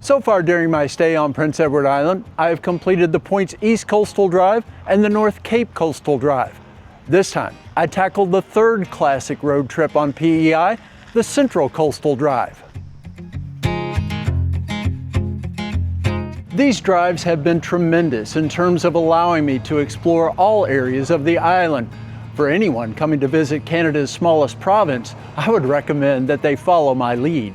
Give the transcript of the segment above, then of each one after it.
So far during my stay on Prince Edward Island, I have completed the Point's East Coastal Drive and the North Cape Coastal Drive. This time, I tackled the third classic road trip on PEI, the Central Coastal Drive. These drives have been tremendous in terms of allowing me to explore all areas of the island. For anyone coming to visit Canada's smallest province, I would recommend that they follow my lead.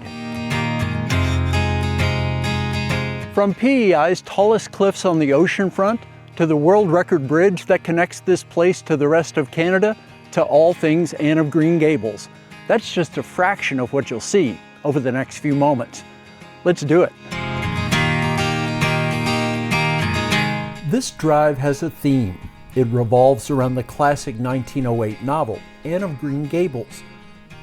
From PEI's tallest cliffs on the ocean front, to the world record bridge that connects this place to the rest of Canada, to all things Anne of Green Gables. That's just a fraction of what you'll see over the next few moments. Let's do it. This drive has a theme. It revolves around the classic 1908 novel, Anne of Green Gables.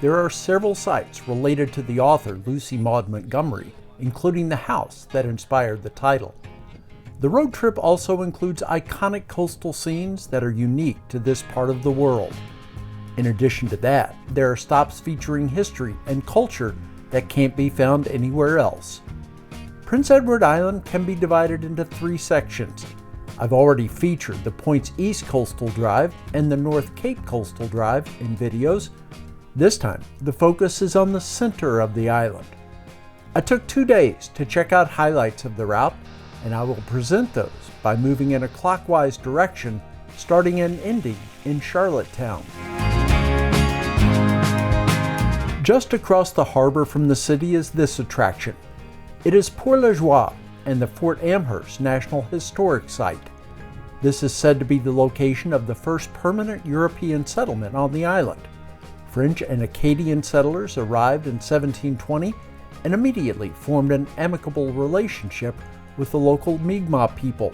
There are several sites related to the author, Lucy Maud Montgomery, including the house that inspired the title. The road trip also includes iconic coastal scenes that are unique to this part of the world. In addition to that, there are stops featuring history and culture that can't be found anywhere else. Prince Edward Island can be divided into 3 sections. I've already featured the Point's East Coastal Drive and the North Cape Coastal Drive in videos. This time, the focus is on the center of the island. I took 2 days to check out highlights of the route, and I will present those by moving in a clockwise direction, starting and ending in Charlottetown. Just across the harbor from the city is this attraction. It is Port-la-Joie and the Fort Amherst National Historic Site. This is said to be the location of the first permanent European settlement on the island. French and Acadian settlers arrived in 1720 and immediately formed an amicable relationship with the local Mi'kmaq people.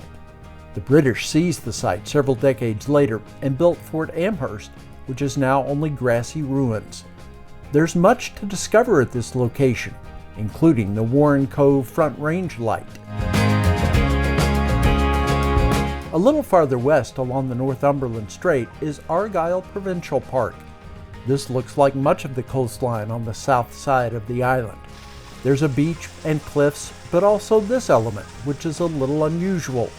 The British seized the site several decades later and built Fort Amherst, which is now only grassy ruins. There's much to discover at this location, including the Warren Cove Front Range Light. A little farther west along the Northumberland Strait is Argyll Provincial Park. This looks like much of the coastline on the south side of the island. There's a beach and cliffs, but also this element, which is a little unusual.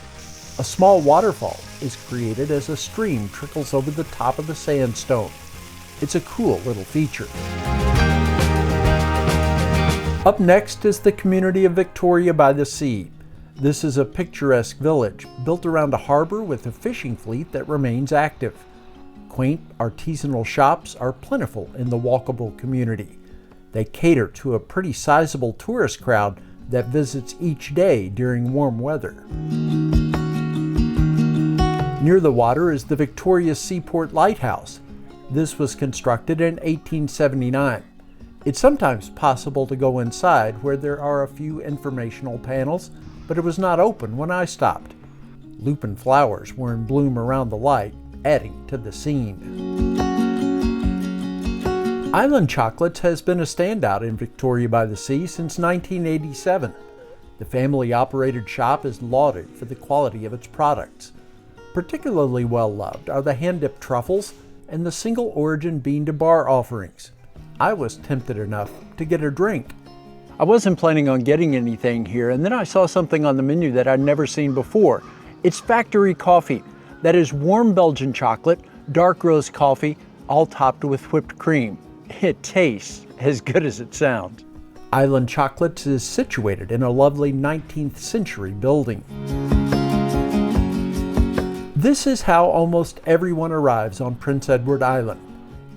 A small waterfall is created as a stream trickles over the top of the sandstone. It's a cool little feature. Up next is the community of Victoria by the Sea. This is a picturesque village built around a harbor with a fishing fleet that remains active. Quaint artisanal shops are plentiful in the walkable community. They cater to a pretty sizable tourist crowd that visits each day during warm weather. Near the water is the Victoria Seaport Lighthouse. This was constructed in 1879. It's sometimes possible to go inside where there are a few informational panels, but it was not open when I stopped. Lupin flowers were in bloom around the light, adding to the scene. Island Chocolates has been a standout in Victoria by the Sea since 1987. The family-operated shop is lauded for the quality of its products. Particularly well-loved are the hand-dipped truffles and the single-origin bean-to-bar offerings. I was tempted enough to get a drink. I wasn't planning on getting anything here, and then I saw something on the menu that I'd never seen before. It's factory coffee. That is warm Belgian chocolate, dark roast coffee, all topped with whipped cream. It tastes as good as it sounds. Island Chocolates is situated in a lovely 19th century building. This is how almost everyone arrives on Prince Edward Island.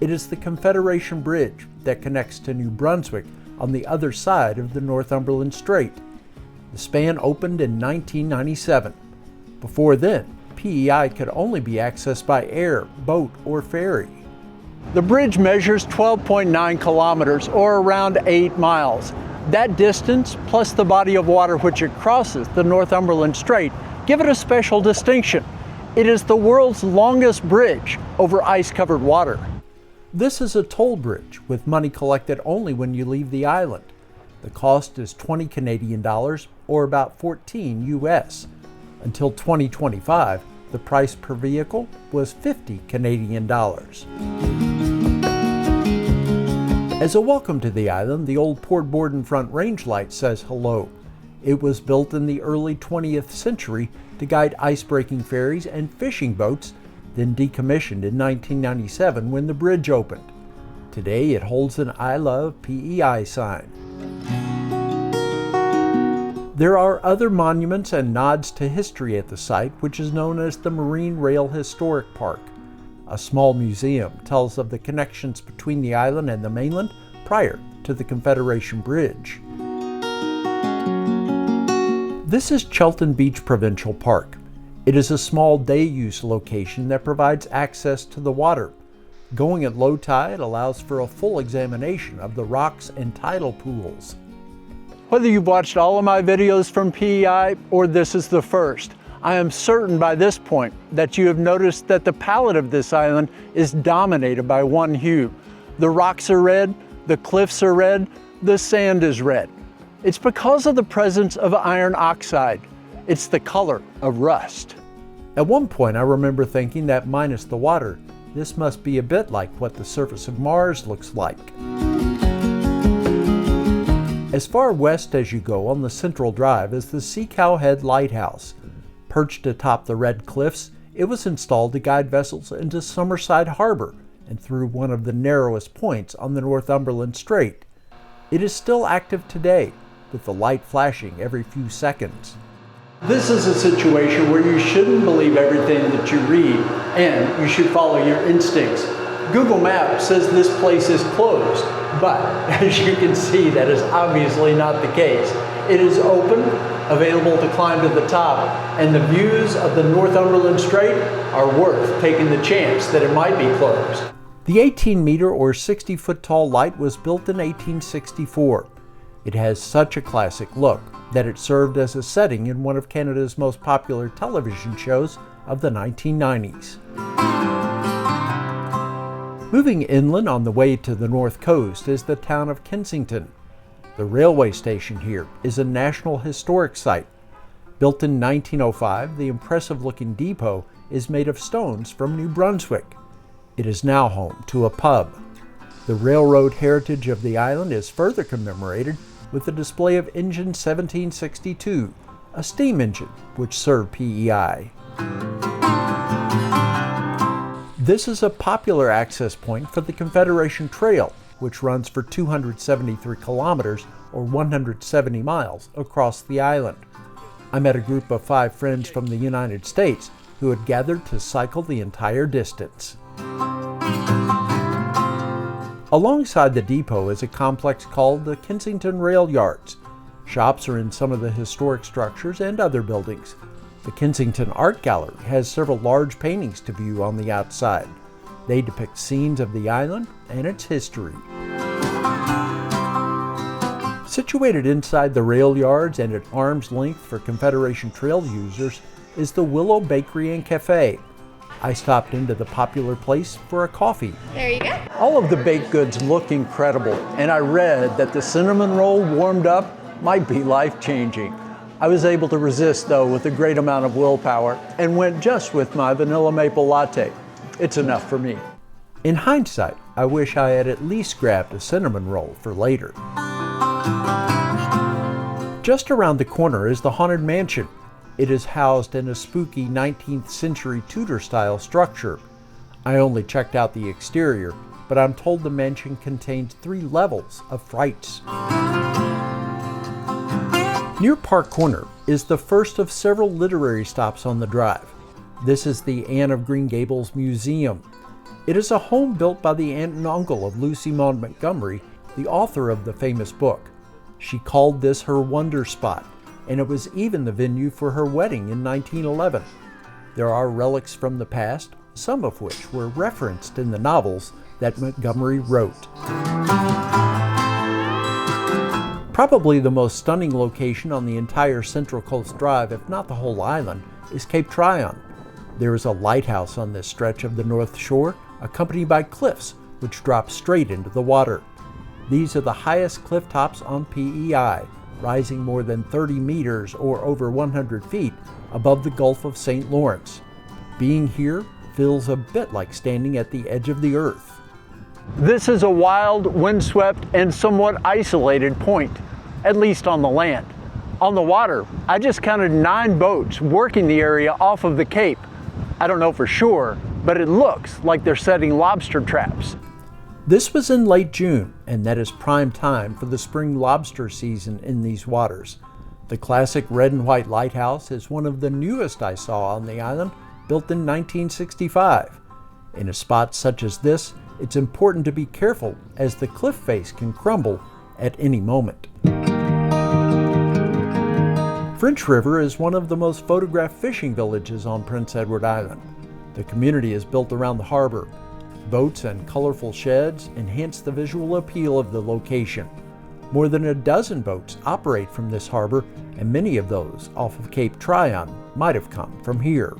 It is the Confederation Bridge that connects to New Brunswick on the other side of the Northumberland Strait. The span opened in 1997. Before then, PEI could only be accessed by air, boat, or ferry. The bridge measures 12.9 kilometers, or around 8 miles. That distance, plus the body of water which it crosses, the Northumberland Strait, give it a special distinction. It is the world's longest bridge over ice-covered water. This is a toll bridge with money collected only when you leave the island. The cost is 20 Canadian dollars, or about 14 US. Until 2025, the price per vehicle was 50 Canadian dollars. As a welcome to the island, the old Port Borden Front Range Light says hello. It was built in the early 20th century to guide ice-breaking ferries and fishing boats, then decommissioned in 1997 when the bridge opened. Today it holds an I Love PEI sign. There are other monuments and nods to history at the site, which is known as the Marine Rail Historic Park. A small museum tells of the connections between the island and the mainland prior to the Confederation Bridge. This is Chelton Beach Provincial Park. It is a small day-use location that provides access to the water. Going at low tide allows for a full examination of the rocks and tidal pools. Whether you've watched all of my videos from PEI or this is the first, I am certain by this point that you have noticed that the palette of this island is dominated by one hue. The rocks are red, the cliffs are red, the sand is red. It's because of the presence of iron oxide. It's the color of rust. At one point I remember thinking that minus the water, this must be a bit like what the surface of Mars looks like. As far west as you go on the Central Drive is the Sea Cow Head Lighthouse. Perched atop the red cliffs, it was installed to guide vessels into Summerside Harbor and through one of the narrowest points on the Northumberland Strait. It is still active today, with the light flashing every few seconds. This is a situation where you shouldn't believe everything that you read, and you should follow your instincts. Google Maps says this place is closed, but as you can see, that is obviously not the case. It is open, available to climb to the top, and the views of the Northumberland Strait are worth taking the chance that it might be closed. The 18-meter or 60-foot tall light was built in 1864. It has such a classic look that it served as a setting in one of Canada's most popular television shows of the 1990s. Moving inland on the way to the north coast is the town of Kensington. The railway station here is a National Historic Site. Built in 1905, the impressive-looking depot is made of stones from New Brunswick. It is now home to a pub. The railroad heritage of the island is further commemorated with a display of Engine 1762, a steam engine which served PEI. This is a popular access point for the Confederation Trail, which runs for 273 kilometers or 170 miles across the island. I met a group of 5 friends from the United States who had gathered to cycle the entire distance. Alongside the depot is a complex called the Kensington Rail Yards. Shops are in some of the historic structures and other buildings. The Kensington Art Gallery has several large paintings to view on the outside. They depict scenes of the island and its history. Situated inside the rail yards and at arm's length for Confederation Trail users is the Willow Bakery and Cafe. I stopped into the popular place for a coffee. There you go. All of the baked goods look incredible, and I read that the cinnamon roll warmed up might be life-changing. I was able to resist, though, with a great amount of willpower, and went just with my vanilla maple latte. It's enough for me. In hindsight, I wish I had at least grabbed a cinnamon roll for later. Just around the corner is the Haunted Mansion. It is housed in a spooky 19th century Tudor-style structure. I only checked out the exterior, but I'm told the mansion contains 3 levels of frights. Near Park Corner is the first of several literary stops on the drive. This is the Anne of Green Gables Museum. It is a home built by the aunt and uncle of Lucy Maud Montgomery, the author of the famous book. She called this her wonder spot, and it was even the venue for her wedding in 1911. There are relics from the past, some of which were referenced in the novels that Montgomery wrote. Probably the most stunning location on the entire Central Coast Drive, if not the whole island, is Cape Tryon. There is a lighthouse on this stretch of the North Shore, accompanied by cliffs which drop straight into the water. These are the highest cliff tops on PEI, rising more than 30 meters or over 100 feet above the Gulf of St. Lawrence. Being here feels a bit like standing at the edge of the earth. This is a wild, windswept, and somewhat isolated point, at least on the land. On the water, I just counted 9 boats working the area off of the Cape. I don't know for sure, but it looks like they're setting lobster traps. This was in late June, and that is prime time for the spring lobster season in these waters. The classic red and white lighthouse is one of the newest I saw on the island, built in 1965. In a spot such as this, it's important to be careful as the cliff face can crumble at any moment. French River is one of the most photographed fishing villages on Prince Edward Island. The community is built around the harbor. Boats and colorful sheds enhance the visual appeal of the location. More than a dozen boats operate from this harbor, and many of those off of Cape Tryon might have come from here.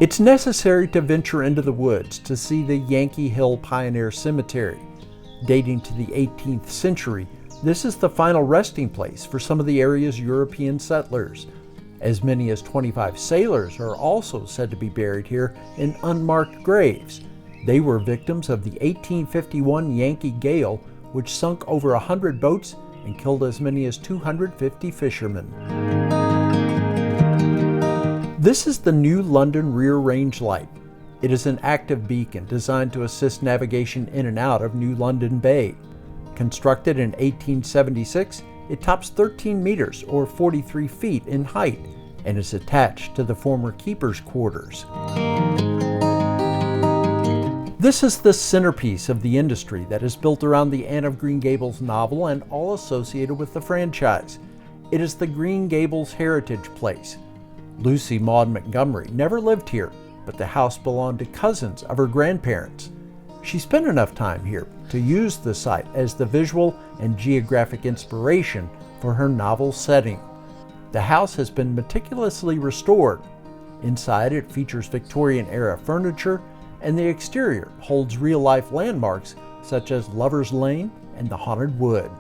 It's necessary to venture into the woods to see the Yankee Hill Pioneer Cemetery. Dating to the 18th century, this is the final resting place for some of the area's European settlers. As many as 25 sailors are also said to be buried here in unmarked graves. They were victims of the 1851 Yankee gale, which sunk over 100 boats and killed as many as 250 fishermen. This is the New London Rear Range Light. It is an active beacon designed to assist navigation in and out of New London Bay. Constructed in 1876, it tops 13 meters or 43 feet in height and is attached to the former keeper's quarters. This is the centerpiece of the industry that is built around the Anne of Green Gables novel and all associated with the franchise. It is the Green Gables Heritage Place. Lucy Maud Montgomery never lived here, but the house belonged to cousins of her grandparents. She spent enough time here to use the site as the visual and geographic inspiration for her novel setting. The house has been meticulously restored. Inside, it features Victorian-era furniture, and the exterior holds real-life landmarks such as Lover's Lane and the Haunted Wood.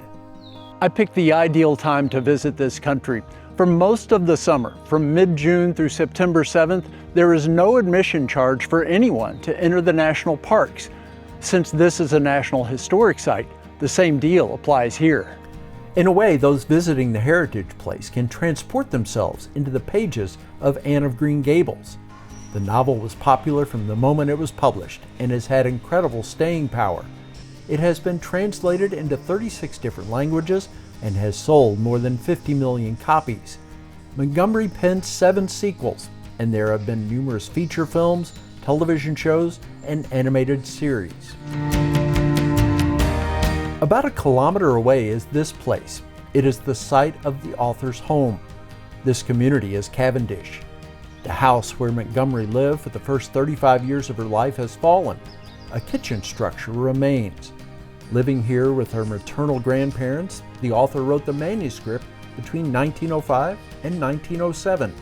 I picked the ideal time to visit this country. For most of the summer, from mid-June through September 7th, there is no admission charge for anyone to enter the national parks. Since this is a National Historic Site, the same deal applies here. In a way, those visiting the Heritage Place can transport themselves into the pages of Anne of Green Gables. The novel was popular from the moment it was published and has had incredible staying power. It has been translated into 36 different languages and has sold more than 50 million copies. Montgomery penned 7 sequels, and there have been numerous feature films, television shows, and animated series. About a kilometer away is this place. It is the site of the author's home. This community is Cavendish. The house where Montgomery lived for the first 35 years of her life has fallen. A kitchen structure remains. Living here with her maternal grandparents, the author wrote the manuscript between 1905 and 1907.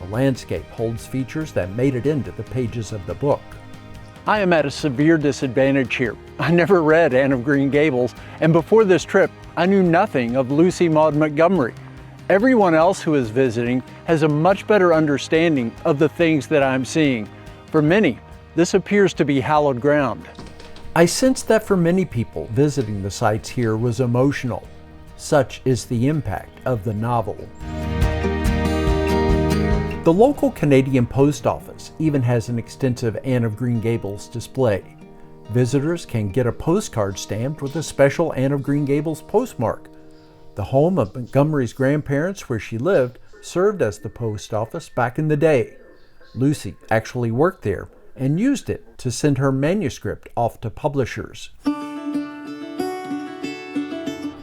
The landscape holds features that made it into the pages of the book. I am at a severe disadvantage here. I never read Anne of Green Gables, and before this trip, I knew nothing of Lucy Maud Montgomery. Everyone else who is visiting has a much better understanding of the things that I'm seeing. For many, this appears to be hallowed ground. I sense that for many people, visiting the sites here was emotional. Such is the impact of the novel. The local Canadian post office even has an extensive Anne of Green Gables display. Visitors can get a postcard stamped with a special Anne of Green Gables postmark. The home of Montgomery's grandparents, where she lived, served as the post office back in the day. Lucy actually worked there and used it to send her manuscript off to publishers.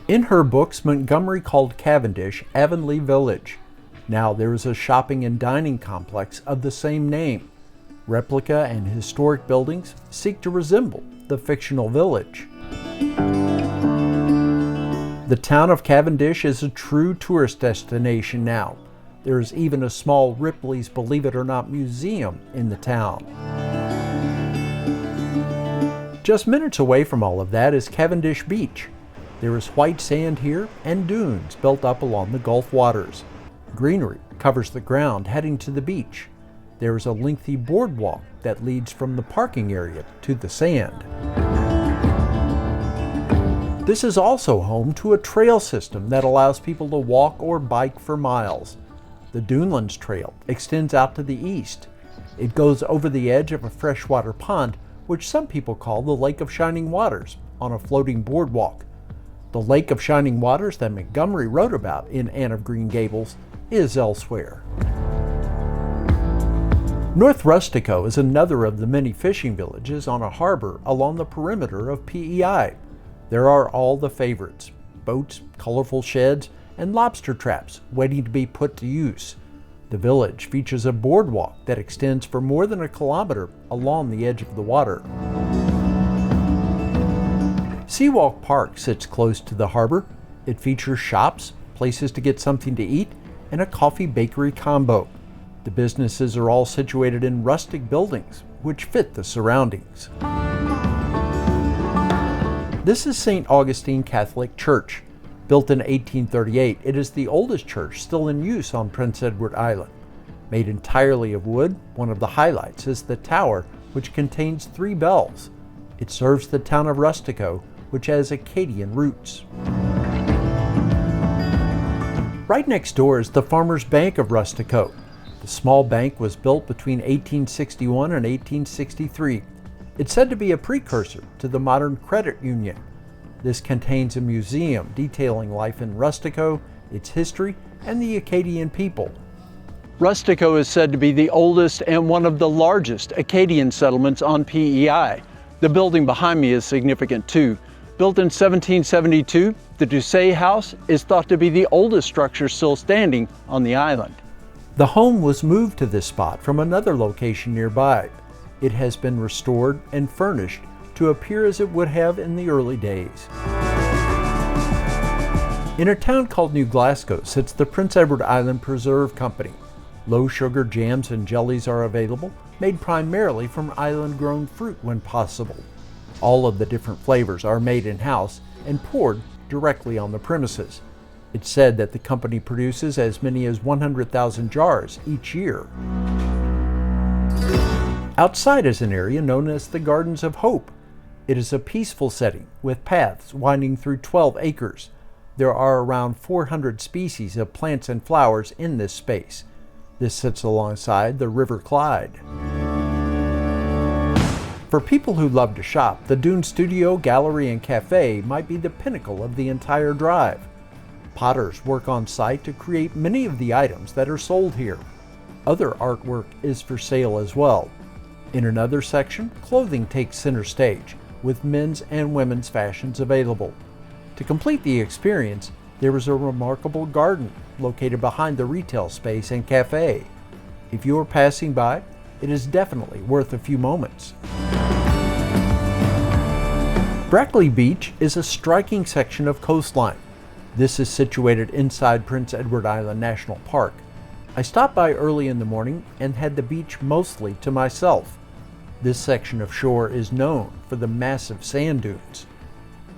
In her books, Montgomery called Cavendish Avonlea Village. Now there is a shopping and dining complex of the same name. Replica and historic buildings seek to resemble the fictional village. The town of Cavendish is a true tourist destination now. There is even a small Ripley's Believe It or Not museum in the town. Just minutes away from all of that is Cavendish Beach. There is white sand here and dunes built up along the Gulf waters. Greenery covers the ground heading to the beach. There is a lengthy boardwalk that leads from the parking area to the sand. This is also home to a trail system that allows people to walk or bike for miles. The Dunelands Trail extends out to the east. It goes over the edge of a freshwater pond, which some people call the Lake of Shining Waters, on a floating boardwalk. The Lake of Shining Waters that Montgomery wrote about in Anne of Green Gables is elsewhere. North Rustico is another of the many fishing villages on a harbor along the perimeter of PEI. There are all the favorites: boats, colorful sheds, and lobster traps waiting to be put to use. The village features a boardwalk that extends for more than a kilometer along the edge of the water. Seawalk Park sits close to the harbor. It features shops, places to get something to eat, and a coffee-bakery combo. The businesses are all situated in rustic buildings, which fit the surroundings. This is St. Augustine Catholic Church. Built in 1838, it is the oldest church still in use on Prince Edward Island. Made entirely of wood, one of the highlights is the tower, which contains 3 bells. It serves the town of Rustico, which has Acadian roots. Right next door is the Farmers Bank of Rustico. The small bank was built between 1861 and 1863. It's said to be a precursor to the modern credit union. This contains a museum detailing life in Rustico, its history, and the Acadian people. Rustico is said to be the oldest and one of the largest Acadian settlements on PEI. The building behind me is significant too. Built in 1772, the Doucet House is thought to be the oldest structure still standing on the island. The home was moved to this spot from another location nearby. It has been restored and furnished to appear as it would have in the early days. In a town called New Glasgow sits the Prince Edward Island Preserve Company. Low-sugar jams and jellies are available, made primarily from island-grown fruit when possible. All of the different flavors are made in-house and poured directly on the premises. It's said that the company produces as many as 100,000 jars each year. Outside is an area known as the Gardens of Hope. It is a peaceful setting with paths winding through 12 acres. There are around 400 species of plants and flowers in this space. This sits alongside the River Clyde. For people who love to shop, the Dune Studio, Gallery, and Cafe might be the pinnacle of the entire drive. Potters work on site to create many of the items that are sold here. Other artwork is for sale as well. In another section, clothing takes center stage, with men's and women's fashions available. To complete the experience, there is a remarkable garden located behind the retail space and cafe. If you are passing by, it is definitely worth a few moments. Brackley Beach is a striking section of coastline. This is situated inside Prince Edward Island National Park. I stopped by early in the morning and had the beach mostly to myself. This section of shore is known for the massive sand dunes.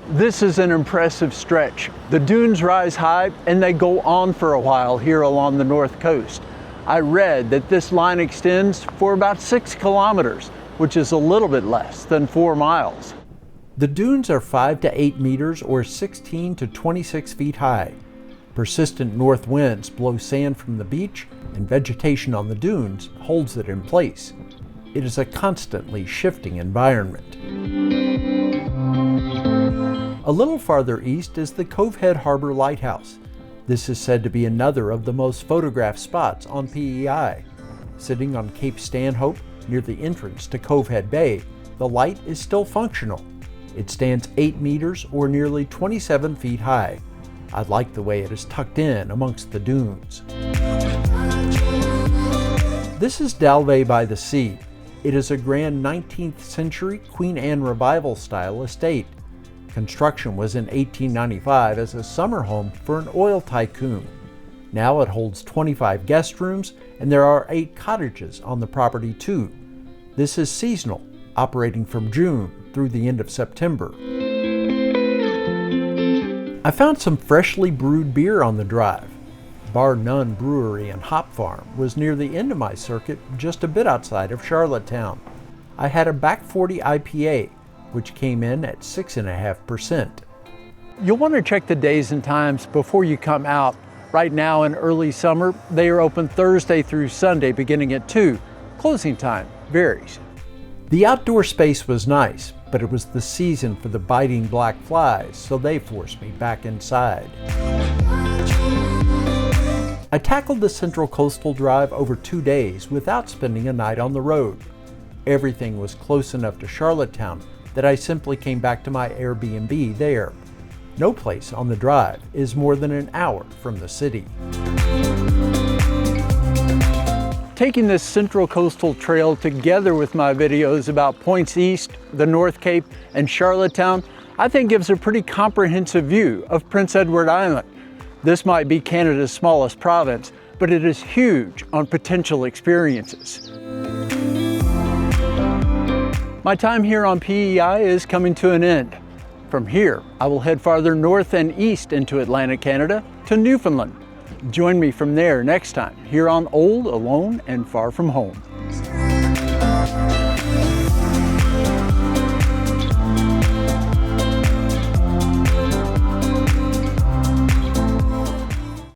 This is an impressive stretch. The dunes rise high and they go on for a while here along the north coast. I read that this line extends for about 6 kilometers, which is a little bit less than 4 miles. The dunes are 5 to 8 meters or 16 to 26 feet high. Persistent north winds blow sand from the beach, and vegetation on the dunes holds it in place. It is a constantly shifting environment. A little farther east is the Cove Head Harbor Lighthouse. This is said to be another of the most photographed spots on PEI. Sitting on Cape Stanhope, near the entrance to Cove Head Bay, the light is still functional. It stands 8 meters or nearly 27 feet high. I like the way it is tucked in amongst the dunes. This is Dalvey by the Sea. It is a grand 19th century Queen Anne Revival style estate. Construction was in 1895 as a summer home for an oil tycoon. Now it holds 25 guest rooms and there are 8 cottages on the property too. This is seasonal, operating from June through the end of September. I found some freshly brewed beer on the drive. Bar None Brewery and Hop Farm was near the end of my circuit, just a bit outside of Charlottetown. I had a Back 40 IPA, which came in at 6.5%. You'll want to check the days and times before you come out. Right now in early summer, they are open Thursday through Sunday beginning at 2. Closing time varies. The outdoor space was nice, but it was the season for the biting black flies, so they forced me back inside. I tackled the Central Coastal Drive over 2 days without spending a night on the road. Everything was close enough to Charlottetown that I simply came back to my Airbnb there. No place on the drive is more than an hour from the city. Taking this Central Coastal Trail together with my videos about points east, the North Cape, and Charlottetown, I think gives a pretty comprehensive view of Prince Edward Island. This might be Canada's smallest province, but it is huge on potential experiences. My time here on PEI is coming to an end. From here, I will head farther north and east into Atlantic Canada to Newfoundland. Join me from there next time here on Old, Alone, and Far From Home.